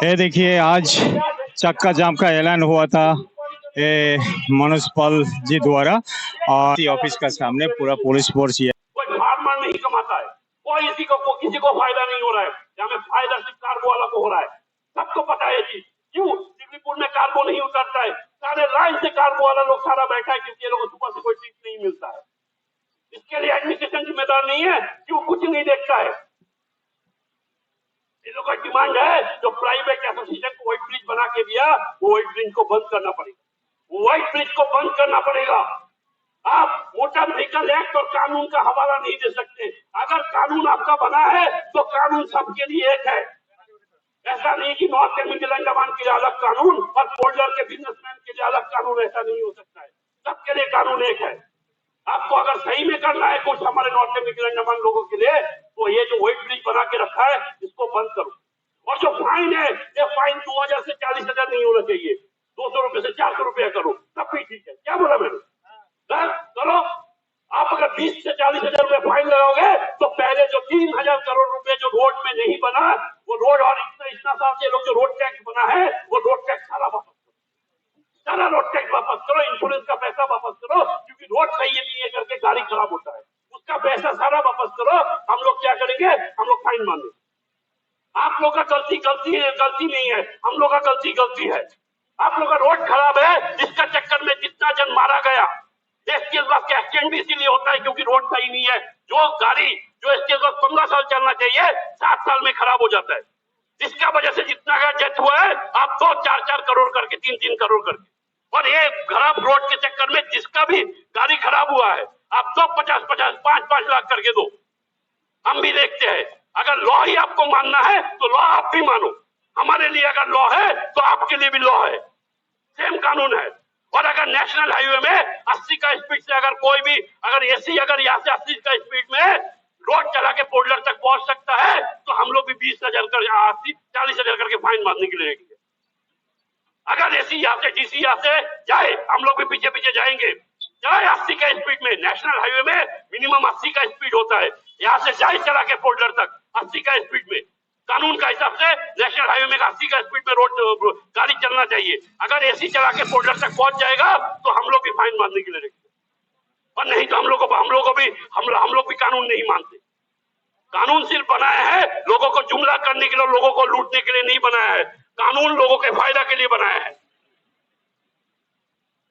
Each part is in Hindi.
ये देखिए आज चक्का जाम का ऐलान हुआ था ये मनोज पाल जी द्वारा और ऑफिस का सामने पूरा पुलिस फोर्स ये कोई फार्मर नहीं कमाता है, कोई किसी को फायदा नहीं हो रहा है। यहाँ में फायदा सिर्फ कार्गो वाला को हो रहा है। सबको पता है जी। क्यों दिल्लीपुर में कार्गो नहीं उतरता है? सारे लाइन से कार्गो वाला लोग सारा बैठा है क्योंकि ये लोगों को सुबह से कोई ट्रिप नहीं मिलता है। इसके लिए एडमिनिस्ट्रेशन जिम्मेदार नहीं है, क्यों कुछ नहीं देखता है। इन लोगों का डिमांड है जो प्राइवेट एसोसिएशन को व्हाइट ब्रिज बना के दिया, वो व्हाइट ब्रिज को बंद करना पड़ेगा। व्हाइट ब्रिज को बंद करना पड़ेगा। आप मोटर व्हीकल एक्ट और कानून का हवाला नहीं दे सकते। अगर कानून आपका बना है तो कानून सबके लिए एक है। ऐसा नहीं कि नॉर्थ के मिडिल अंडमान के लिए अलग कानून और फोल्डर के बिजनेसमैन के लिए अलग कानून, ऐसा नहीं हो सकता है। सबके लिए कानून एक है। आपको अगर सही में करना है कुछ हमारे नॉर्थ के मिडिल अंडमान लोगों के लिए, तो ये जो व्हाइट ब्रिज बना के रखा है इसको बंद करो। और जो फाइन है, ये फाइन 2000 से 40,000 नहीं होना चाहिए, 200 रुपए से 400 रुपया करो, तब भी ठीक है। क्या बोला मैंने? करो। आप अगर 20 से 40,000 रुपए फाइन लगाओगे तो पहले जो 3,000 करोड़ रुपए जो रोड में नहीं बना, वो रोड और इतना साल से लोग जो रोड टैक्स बना है, वो रोड टैक्स सारा वापस करो। सारा रोड टैक्स वापस करो, इंश्योरेंस का पैसा वापस करो, क्योंकि रोड सही नहीं है करके गाड़ी खराब होता है, उसका पैसा सारा वापस करो। हम लोग क्या करेंगे? हम लोग फाइन मांगेंगे। आप लोग का गलती नहीं है, हम लोग का गलती है। आप लोग का रोड खराब है, इसका चक्कर में जितना जन मारा गया। एसटीएस बस का एक्सीडेंट भी इसीलिए होता है क्योंकि रोड सही नहीं है। जो गाड़ी जो एसटीएस बस 15 साल चलना चाहिए, 7 साल में खराब हो जाता है। जिसका वजह से जितना का डेथ हुआ है, आप 2-4 करोड़ करके, 3-3 करोड़ करके, और ये खराब रोड के चक्कर में जिसका भी गाड़ी खराब हुआ है, आप 50-50, 5-5 लाख करके दो। हम भी देखते हैं। अगर लॉ ही आपको मानना है तो लॉ आप भी मानो। हमारे लिए अगर लॉ है तो आपके लिए भी लॉ है, सेम कानून है। और अगर नेशनल हाईवे में 80 का स्पीड से अगर कोई भी अगर एसी अगर यहाँ से 80 का स्पीड में रोड चला के पोर्टलर तक पहुंच सकता है, तो हम लोग भी 20,000 कर 40,000 करके फाइन मारने के लिए रहेंगे। अगर एसी यहाँ से डीसी यहाँ से जाए, हम लोग भी पीछे पीछे जाएंगे। जाए 80 का स्पीड में, नेशनल हाईवे में मिनिमम 80 का स्पीड होता है। यहाँ से जाए चला के पोर्टलर तक 80 का स्पीड में, कानून का हिसाब से नेशनल हाईवे में 80 का स्पीड में रोड गाड़ी चलना चाहिए। अगर एसी चला के पोर्टलर तक पहुंच जाएगा तो हम लोग भी फाइन मारने के लिए रहेंगे। और नहीं तो हम लोग भी कानून नहीं मानते। कानून सिर्फ बनाया है लोगों को जुमला करने के लिए, लोगों को लूटने के लिए नहीं बनाया है। कानून लोगों के फायदा के लिए बनाया है।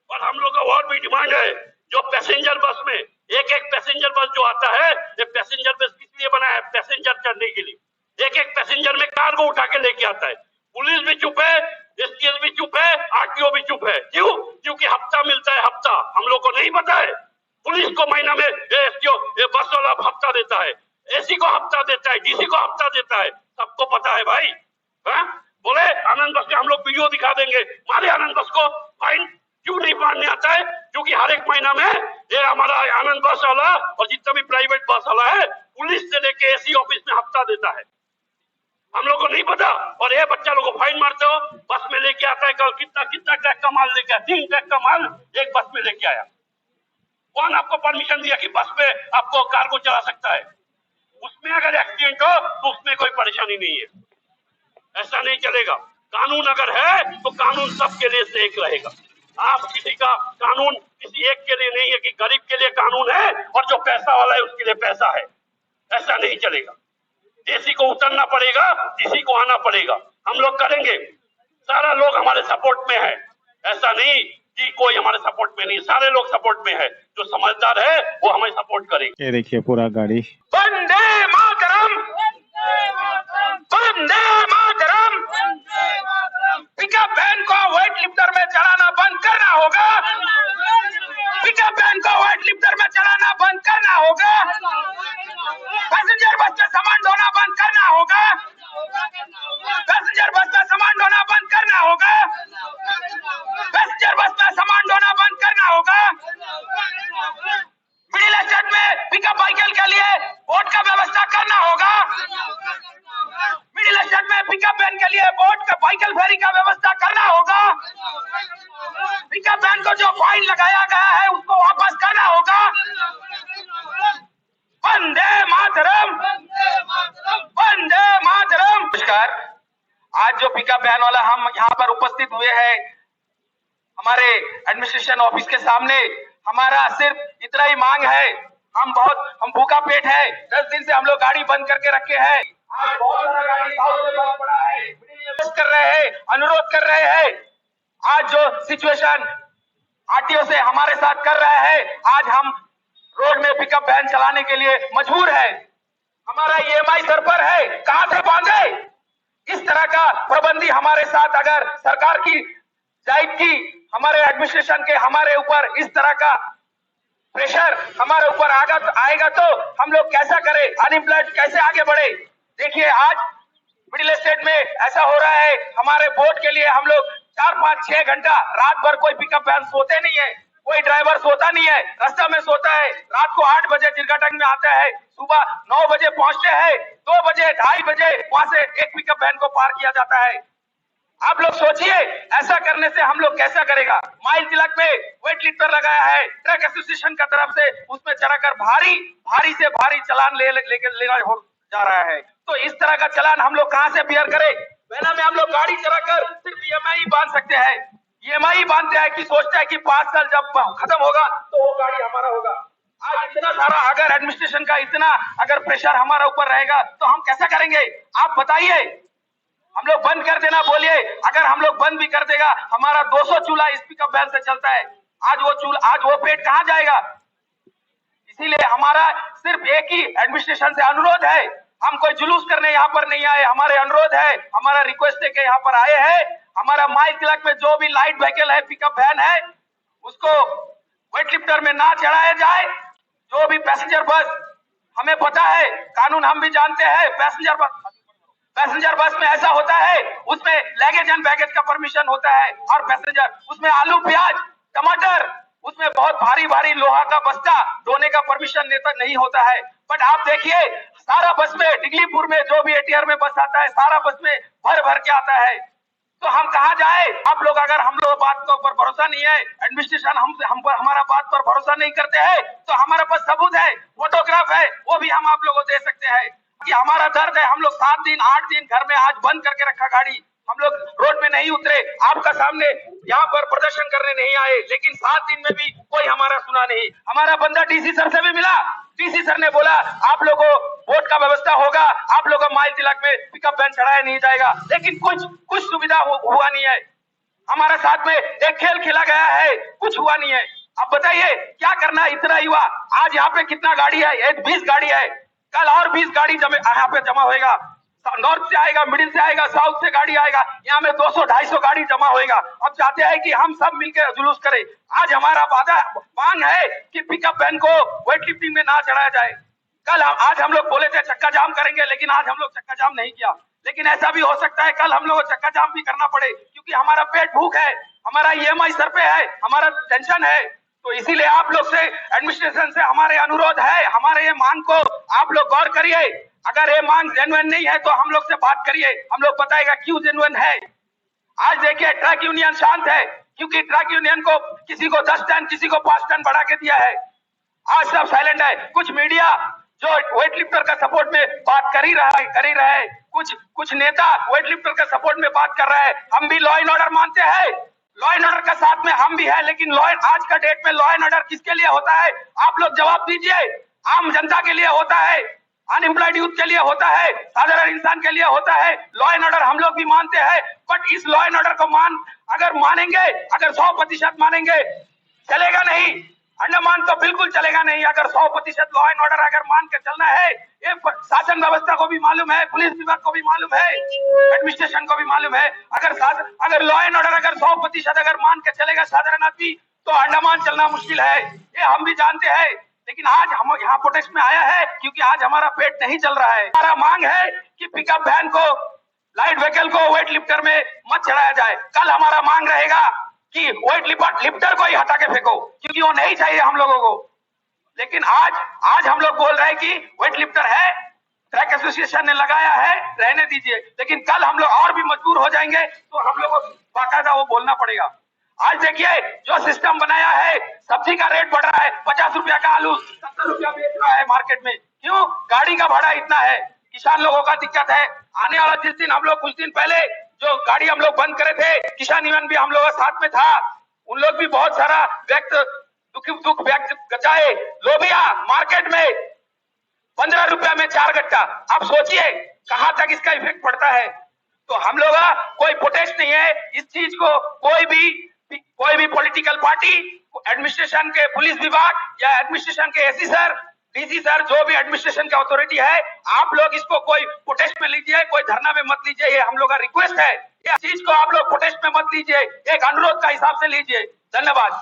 और हम लोग का और भी डिमांड है, जो पैसेंजर बस में एक पैसेंजर बस जो आता है, ये पैसेंजर बस किस लिए बनाया है? पैसेंजर चढ़ने के लिए। एक पैसेंजर में कार्गो उठा के लेके आता है। पुलिस भी चुप है, एसटीएस भी चुप है, आरटीओ भी चुप है। क्यों? क्योंकि हफ्ता मिलता है, हफ्ता। हम लोग को नहीं पता है। पुलिस को महीना में एसटीओ बस वाला हफ्ता देता है, एसी को हफ्ता देता है, डीसी को हफ्ता देता है, सबको पता है भाई। बोले आनंद बस के हम लोग वीडियो दिखा देंगे, मारे आनंद बस को। फाइन क्यों नहीं मारने आता है? क्योंकि हर एक महीना में ये हमारा आनंद बस वाला और जितना भी प्राइवेट बस वाला है, पुलिस से लेके एसी ऑफिस में हफ्ता देता है। हम लोग को नहीं पता। और ये बच्चा लोग को फाइन मारते हो। बस में लेके आता है, कल कितना ट्रक का माल लेके आया, 3 ट्रक का माल एक बस में लेके आया। कौन आपको परमिशन दिया कि बस में आपको कार्गो चला सकता है? उसमें अगर एक्सीडेंट हो तो उसमें कोई परेशानी नहीं है, ऐसा नहीं चलेगा। कानून अगर है तो कानून सबके लिए एक रहेगा। आप किसी का कानून किसी एक के लिए नहीं है कि गरीब के लिए कानून है और जो पैसा वाला है उसके लिए पैसा है, ऐसा नहीं चलेगा। एसी को उतरना पड़ेगा, डीसी को आना पड़ेगा। हम लोग करेंगे, सारा लोग हमारे सपोर्ट में है। ऐसा नहीं कि कोई हमारे सपोर्ट में नहीं, सारे लोग सपोर्ट में है। जो समझदार है वो हमें सपोर्ट करेंगे। ये देखिए पूरा गाड़ी। वंदे मातरम, वंदे मातरम। पिकअप वैन को वेट लिफ्टर में चढ़ाना बंद करना होगा। पिकअप वैन को वेट लिफ्टर में चढ़ाना बंद करना होगा। पैसेंजर बस में सामान ढोना बंद करना होगा। पैसेंजर बस में सामान ढोना बंद करना होगा। पैसेंजर बस में सामान ढोना बंद करना होगा। मिडिल स्टेट में पिकअप व्हीकल के लिए बोट का व्यवस्था करना होगा। मिडिल स्टेट में पिकअप वैन के लिए बोट का व्हीकल फेरी का व्यवस्था करना होगा। पिकअप वैन को जो फाइन लगाया गया है उसको वापस करना होगा। वंदे मातरम, वंदे मातरम। नमस्कार, आज जो पिकअप वैन वाला हम यहाँ पर उपस्थित हुए हैं हमारे एडमिनिस्ट्रेशन ऑफिस के सामने, हमारा सिर्फ इतना ही मांग है। हम भूखा पेट है, 10 दिन से हम लोग गाड़ी बंद करके रखे हैं। आज बहुत सारा गाड़ी साउथ में बंद पड़ा है, कर रहे हैं, अनुरोध कर रहे हैं। आज जो सिचुएशन आरटीओ से हमारे साथ कर रहा है, आज हम रोड में पिकअप वैन चलाने के लिए मजबूर है। हमारा ईएमआई सर पर है, कहां से बांधे? इस तरह का प्रबंधी हमारे साथ अगर सरकार की जाएगी, हमारे एडमिनिस्ट्रेशन के हमारे ऊपर इस तरह का प्रेशर हमारे ऊपर आएगा तो हम लोग कैसा करें? अनएम्प्लॉयड कैसे आगे बढ़े? देखिए आज मिडिल एस्टेट में ऐसा हो रहा है, हमारे बोट के लिए हम लोग 4, 5, 6 घंटा रात भर कोई पिकअप वैन सोते नहीं है, कोई ड्राइवर सोता नहीं है, रास्ता में सोता है। रात को 8 बजे जिरगाटंग में आता है, सुबह 9 बजे पहुंचते हैं, 2 बजे 2:30 बजे वहां से एक पिकअप वैन को पार किया जाता है। आप लोग सोचिए, ऐसा करने से हम लोग कैसा करेगा? माइल तिलक में वेट लिफ्टर लगाया है ट्रक एसोसिएशन का तरफ से, उसमें चढ़ाकर भारी से भारी चालान लेना जा रहा है। तो इस तरह का चालान हम लोग कहां से बियर करें? पहला में हम लोग गाड़ी चलाकर सिर्फ ईएमआई बांध सकते हैं। ईएमआई बांधते हैं कि सोचता है कि 5 साल जब खत्म होगा तो वो गाड़ी हमारा होगा। आज इतना सारा अगर एडमिनिस्ट्रेशन का इतना अगर प्रेशर हमारा ऊपर रहेगा तो हम कैसा करेंगे? आप बताइए। हम लोग बंद कर देना बोलिए, अगर हम लोग बंद भी कर देगा, हमारा 200 चूल्हा इस पिकअप वैन से चलता है। आज वो पेट कहां जाएगा? इसीलिए हमारा सिर्फ एक ही एडमिनिस्ट्रेशन से अनुरोध है, हम कोई जुलूस करने यहाँ पर नहीं आए, हमारे अनुरोध है, हमारा रिक्वेस्ट है कि यहाँ पर आए हैं। हमारा माइल तिलक में जो भी लाइट व्हीकल है, पिकअप वैन है, उसको वेट लिफ्टर में ना चढ़ाया जाए। जो भी पैसेंजर बस, हमें पता है कानून हम भी जानते हैं, पैसेंजर बस में ऐसा होता है, उसमें लगेज एंड बैगेज का परमिशन होता है, और पैसेंजर उसमें आलू प्याज टमाटर उसमें बहुत भारी लोहा का बस्ता ढोने का परमिशन नहीं होता है। बट आप देखिए, सारा बस में डिगलीपुर में जो भी एटीआर में बस आता है, सारा बस में भर के आता है। तो हम कहां जाए? आप लोग अगर हम लोग बात के ऊपर भरोसा नहीं है, एडमिनिस्ट्रेशन हमारा बात पर भरोसा नहीं करते हैं, तो हमारे पास सबूत है, फोटोग्राफ है, वो भी हम आप लोगों को दे सकते हैं कि हमारा दर्द है। हम लोग 7 दिन 8 दिन घर में आज बंद करके रखा गाड़ी, हम लोग रोड में नहीं उतरे, आपका सामने यहाँ पर प्रदर्शन करने नहीं आए, लेकिन 7 दिन में भी कोई हमारा सुना नहीं। हमारा बंदा डीसी सर से भी मिला, डीसी सर ने बोला आप लोगों वोट का व्यवस्था होगा, आप लोगों माइल तिलक में पिकअप वैन चढ़ाया नहीं जाएगा, लेकिन कुछ सुविधा हुआ नहीं है। हमारे साथ में एक खेल खेला गया है, कुछ हुआ नहीं है। अब बताइए क्या करना है? इतना ही हुआ। आज यहाँ पे कितना गाड़ी है? 20 गाड़ी है, कल और 20 गाड़ी यहाँ पे जमा होएगा। नॉर्थ से आएगा, मिडिल से आएगा, साउथ से गाड़ी आएगा, यहाँ में 200-250 गाड़ी जमा होएगा। अब चाहते हैं कि हम सब मिलकर जुलूस करें। आज हमारा मांग है कि पिकअप वैन को वेट लिफ्टिंग में ना चढ़ाया जाए। आज हम लोग बोले थे चक्का जाम करेंगे, लेकिन आज हम लोग चक्का जाम नहीं किया। लेकिन ऐसा भी हो सकता है कल हम लोग चक्का जाम भी करना पड़े, क्योंकि हमारा पेट भूख है, हमारा ईएमआई सर पे है, हमारा टेंशन है। तो इसीलिए आप लोग से, एडमिनिस्ट्रेशन से हमारे अनुरोध है, हमारे ये मांग को आप लोग गौर करिए। अगर ये मांग जेन्युइन नहीं है तो हम लोग से बात करिए, हम लोग बताएगा क्यों जेन्युइन है। आज देखिए ट्रक यूनियन शांत है, क्योंकि ट्रक यूनियन को किसी को 10 टन किसी को 5 टन बढ़ा के दिया है। आज सब साइलेंट है। कुछ मीडिया जो वेट लिफ्टर का सपोर्ट में बात कर ही रहा है, कुछ नेता वेट लिफ्टर का सपोर्ट में बात कर रहा है। हम भी लॉ एंड ऑर्डर मानते हैं, लॉ एंड ऑर्डर का साथ में हम भी है, लेकिन आज का डेट में लॉ एंड ऑर्डर किसके लिए होता है? आप लोग जवाब दीजिए। आम जनता के लिए होता है, अनएम्प्लॉयड यूथ के लिए होता है, साधारण इंसान के लिए होता है। लॉ एंड ऑर्डर हम लोग भी मानते हैं, बट इस लॉ एंड ऑर्डर को अगर मानेंगे, अगर 100% मानेंगे, चलेगा नहीं। अंडमान तो बिल्कुल चलेगा नहीं। अगर 100% लॉ एंड ऑर्डर अगर मान के चलना है, ये शासन व्यवस्था को भी मालूम है, पुलिस विभाग को भी मालूम है, एडमिनिस्ट्रेशन को भी मालूम है। अगर लॉ एंड ऑर्डर अगर 100% अगर मान के चलेगा साधारण आदमी, तो अंडमान चलना मुश्किल है, ये हम भी जानते हैं। लेकिन आज हम यहाँ प्रोटेस्ट में आया है क्योंकि आज हमारा पेट नहीं चल रहा है। हमारा मांग है कि पिकअप वैन को, लाइट व्हीकल को वेट लिफ्टर में मत चढ़ाया जाए। कल हमारा मांग रहेगा कि वेट लिफ्टर को ही हटा के फेंको, क्योंकि वो नहीं चाहिए हम लोगों को। लेकिन आज हम लोग बोल रहे हैं कि वेट लिफ्टर है, ट्रक एसोसिएशन ने लगाया है, रहने दीजिए। लेकिन कल हम लोग और भी मजबूर हो जाएंगे, तो हम लोग को बाकायदा वो बोलना पड़ेगा। आज देखिए जो सिस्टम बनाया है, सब्जी का रेट बढ़ रहा है, 50 रुपया का आलू 70 रुपया बेच रहा है मार्केट में। क्यों? गाड़ी का भाड़ा इतना है, किसान लोगों का दिक्कत है। आने वाला जिस दिन हम लोग कुछ दिन पहले जो गाड़ी हम लोग बंद करे थे, किसान यूनियन भी हम लोग का साथ में था, उन लोग भी बहुत सारा दुख व्यक्त गचाए। लोबिया मार्केट में 15 रुपया में 4 गट्टा, आप सोचिए कहां तक इसका इफेक्ट पड़ता है। तो हम लोग का कोई प्रोटेस्ट नहीं है इस चीज को, कोई भी पॉलिटिकल पार्टी, एडमिनिस्ट्रेशन के पुलिस विभाग या एडमिनिस्ट्रेशन के एसी सर, डीसी सर, जो भी एडमिनिस्ट्रेशन की अथॉरिटी है, आप लोग इसको कोई प्रोटेस्ट में लीजिए, कोई धरना में मत लीजिए, ये हम लोग का रिक्वेस्ट है। इस चीज को आप लोग प्रोटेस्ट में मत लीजिए, एक अनुरोध का हिसाब से लीजिए। धन्यवाद।